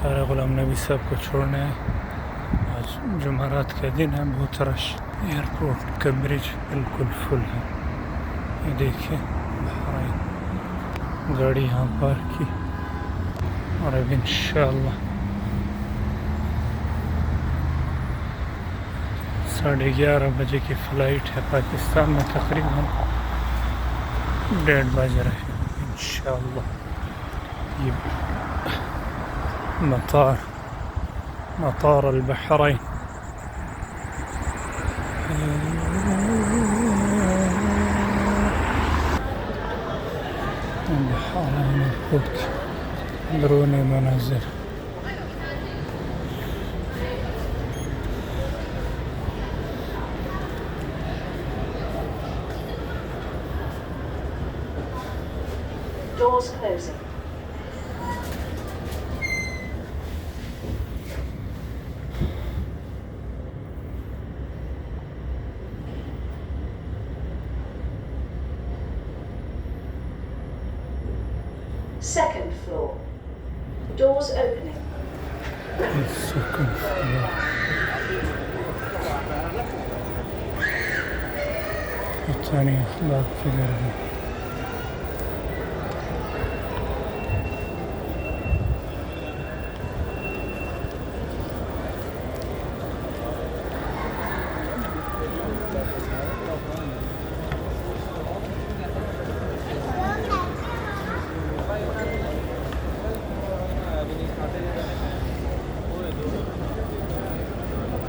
सारे गुलाम नबी साहब को छोड़ने हैं। आज जुमेरात का दिन है, बहुत रश। एयरपोर्ट का ब्रिज बिल्कुल फुल है। ये देखिए बहरीन, गाड़ी यहाँ पार्क की। और अब इंशाअल्लाह 11:30 बजे की फ़्लाइट है। पाकिस्तान में तकरीबन 1:30 बज रहे हैं। इंशाअल्लाह ये मतार البحرين। البحرين الكوك دروني منازل. Doors closing. Second floor. Doors opening. Second floor. الثاني أخلاق في الأرض.